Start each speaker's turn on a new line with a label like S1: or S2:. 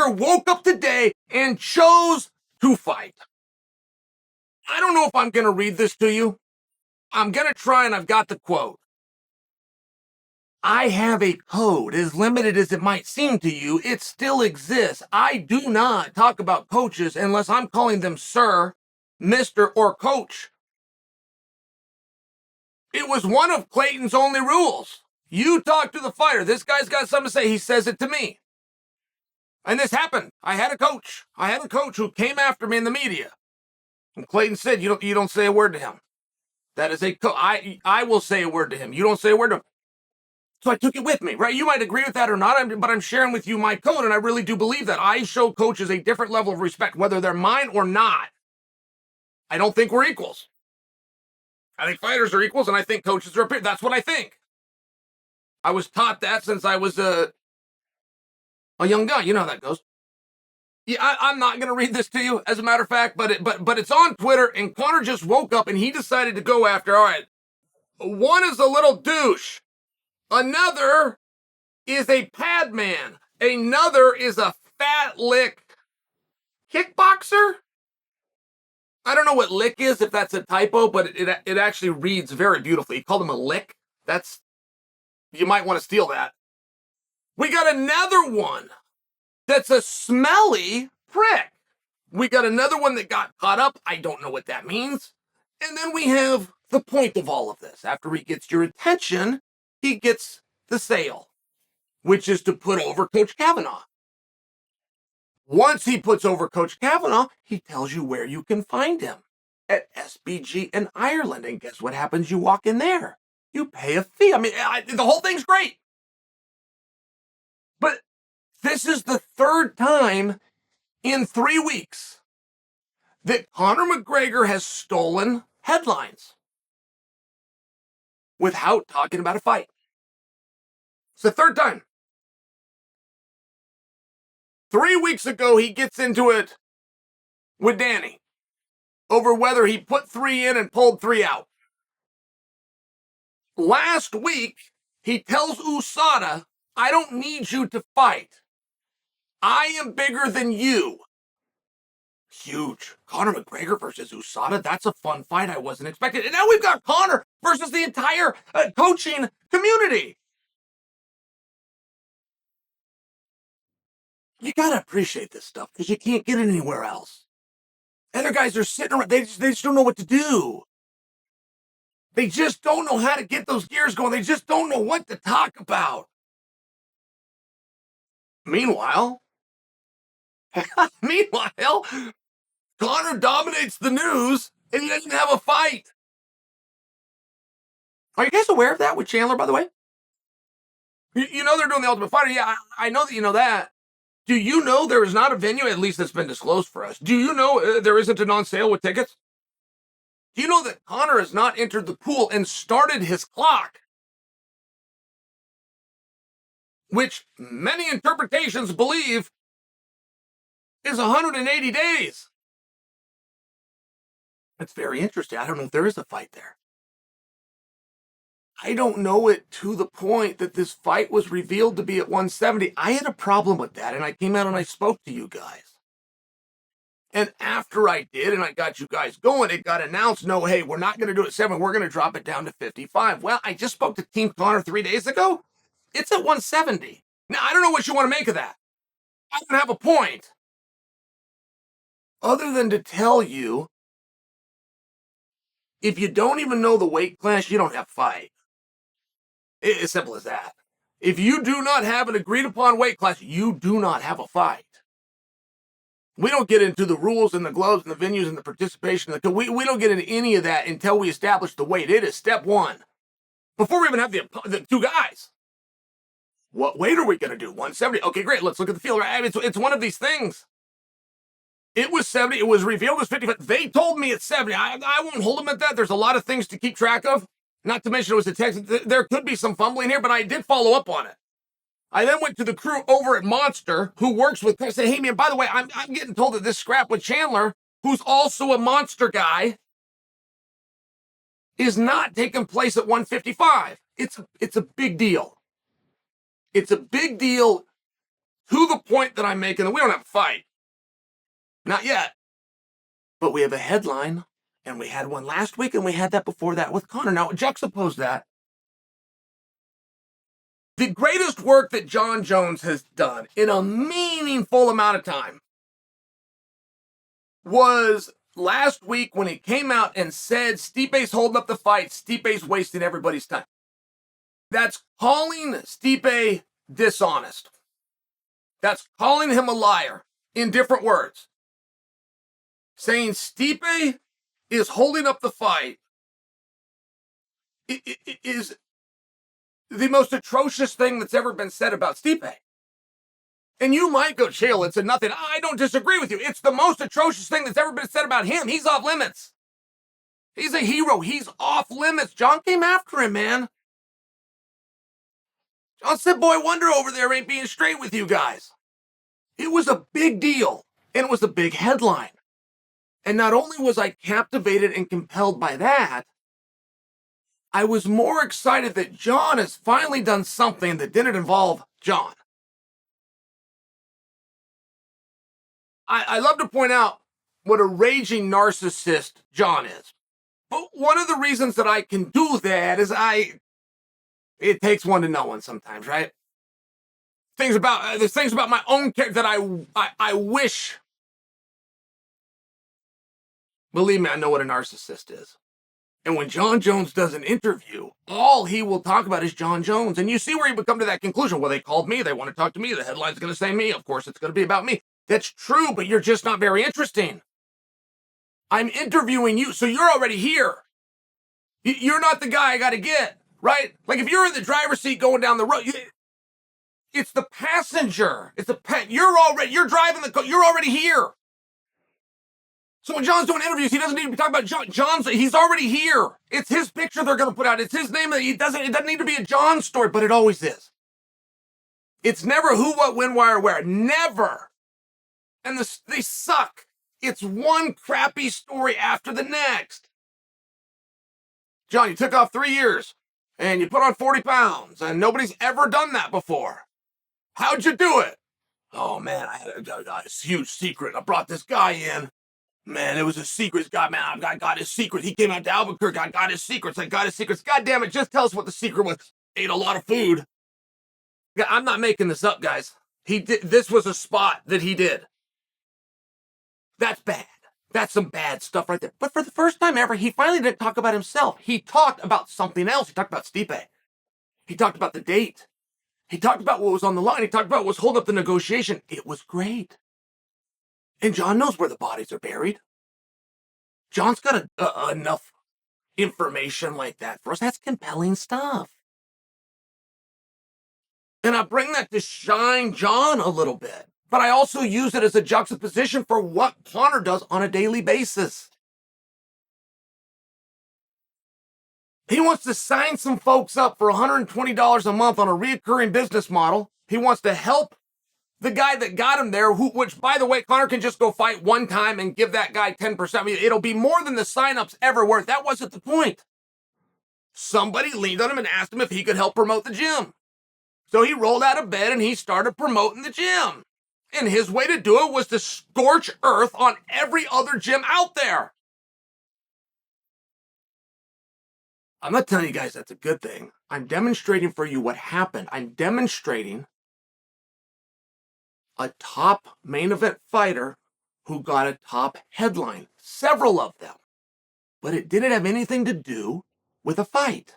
S1: McGregor woke up today and chose to fight. I don't know if I'm going to read this to you. I'm going to try, and I've got the quote. I have a code. As limited as it might seem to you, it still exists. I do not talk about coaches unless I'm calling them sir, mister, or coach. It was one of Clayton's only rules. You talk to the fighter. This guy's got something to say. He says it to me. And this happened. I had a coach. Who came after me in the media. And Clayton said, you don't say a word to him. That is a coach. I will say a word to him. You don't say a word to him. So I took it with me, right? You might agree with that or not, but I'm sharing with you my code, and I really do believe that. I show coaches a different level of respect, whether they're mine or not. I don't think we're equals. I think fighters are equals, and I think coaches are peers. That's what I think. I was taught that since I was a young guy. You know how that goes. Yeah, I'm not going to read this to you, as a matter of fact, but it's on Twitter, and Conor just woke up, and he decided to go after, all right, one is a little douche. Another is a pad man. Another is a fat lick kickboxer. I don't know what lick is, if that's a typo, but it actually reads very beautifully. He called him a lick. You might want to steal that. We got another one that's a smelly prick. We got another one that got caught up. I don't know what that means. And then we have the point of all of this. After he gets your attention, he gets the sale, which is to put over Coach Kavanaugh. Once he puts over Coach Kavanaugh, he tells you where you can find him at SBG in Ireland. And guess what happens? You walk in there. You pay a fee. I mean, the whole thing's great. But this is the third time in 3 weeks that Conor McGregor has stolen headlines without talking about a fight. It's the third time. 3 weeks ago, he gets into it with Danny over whether he put 3 in and pulled 3 out. Last week, he tells USADA, I don't need you to fight. I am bigger than you. Huge. Conor McGregor versus USADA. That's a fun fight I wasn't expecting. And now we've got Conor versus the entire coaching community. You got to appreciate this stuff because you can't get it anywhere else. Other guys are sitting around. They just don't know what to do. They just don't know how to get those gears going. They just don't know what to talk about. Meanwhile, Conor dominates the news and he doesn't have a fight. Are you guys aware of that with Chandler, by the way? You know they're doing the Ultimate Fighter. Yeah, I know that you know that. Do you know there is not a venue, at least that's been disclosed for us? Do you know there isn't an on sale with tickets? Do you know that Conor has not entered the pool and started his clock? Which many interpretations believe is 180 days. That's very interesting. I don't know if there is a fight there. I don't know it to the point that this fight was revealed to be at 170. I had a problem with that, and I came out and I spoke to you guys. And after I did, and I got you guys going, it got announced, no, hey, we're not going to do it at 7. We're going to drop it down to 55. Well, I just spoke to Team Conor 3 days ago. It's at 170. Now, I don't know what you want to make of that. I don't have a point. Other than to tell you, if you don't even know the weight class, you don't have a fight. It's as simple as that. If you do not have an agreed upon weight class, you do not have a fight. We don't get into the rules and the gloves and the venues and the participation. We don't get into any of that until we establish the weight. It is step one. Before we even have the 2 guys. What weight are we going to do? 170. Okay, great. Let's look at the field. It's one of these things. It was 70. It was revealed as 55. They told me it's 70. I won't hold them at that. There's a lot of things to keep track of. Not to mention it was a text. There could be some fumbling here, but I did follow up on it. I then went to the crew over at Monster, who works with, I said, hey, man, by the way, I'm getting told that this scrap with Chandler, who's also a Monster guy, is not taking place at 155. It's a big deal. It's a big deal to the point that I'm making that we don't have a fight. Not yet. But we have a headline, and we had one last week, and we had that before that with Conor. Now, juxtapose that. The greatest work that Jon Jones has done in a meaningful amount of time was last week when he came out and said Stipe's holding up the fight, Stipe's wasting everybody's time. That's calling Stipe dishonest. That's calling him a liar in different words. Saying Stipe is holding up the fight is the most atrocious thing that's ever been said about Stipe. And you might go, Chael, it's a nothing. I don't disagree with you. It's the most atrocious thing that's ever been said about him. He's off limits. He's a hero. He's off limits. Jon came after him, man. Jon said, Boy Wonder over there ain't being straight with you guys. It was a big deal, and it was a big headline. And not only was I captivated and compelled by that, I was more excited that Jon has finally done something that didn't involve Jon. I love to point out what a raging narcissist Jon is. But one of the reasons that I can do that is it takes one to know one sometimes, right? There's things about my own character that I wish. Believe me, I know what a narcissist is. And when Jon Jones does an interview, all he will talk about is Jon Jones. And you see where he would come to that conclusion. Well, they called me. They want to talk to me. The headline's going to say me. Of course, it's going to be about me. That's true, but you're just not very interesting. I'm interviewing you, so you're already here. You're not the guy I got to get, right? Like if you're in the driver's seat going down the road, it's the passenger. It's the you're driving the car. You're already here. So when Jon's doing interviews, he doesn't need to be talking about Jon. He's already here. It's his picture they're going to put out. It's his name. It doesn't need to be a Jon story, but it always is. It's never who, what, when, why, or where. Never. And they suck. It's one crappy story after the next. Jon, you took off 3 years, and you put on 40 pounds, and nobody's ever done that before. How'd you do it? Oh, man, I had a huge secret. I brought this guy in. Man, it was a secret. God, man, I got his secret. He came out to Albuquerque. I got his secrets. God damn it, just tell us what the secret was. Ate a lot of food. I'm not making this up, guys. This was a spot that he did. That's bad. That's some bad stuff right there. But for the first time ever, he finally didn't talk about himself. He talked about something else. He talked about Stipe. He talked about the date. He talked about what was on the line. He talked about what was holding up the negotiation. It was great. And Jon knows where the bodies are buried. Jon's got enough information like that for us. That's compelling stuff. And I bring that to shine Jon a little bit. But I also use it as a juxtaposition for what Conor does on a daily basis. He wants to sign some folks up for $120 a month on a recurring business model. He wants to help the guy that got him there, which, by the way, Conor can just go fight one time and give that guy 10%. I mean, it'll be more than the signups ever worth. That wasn't the point. Somebody leaned on him and asked him if he could help promote the gym. So he rolled out of bed and he started promoting the gym. And his way to do it was to scorch earth on every other gym out there. I'm not telling you guys that's a good thing. I'm demonstrating for you what happened. I'm demonstrating a top main event fighter who got a top headline, several of them. But it didn't have anything to do with a fight.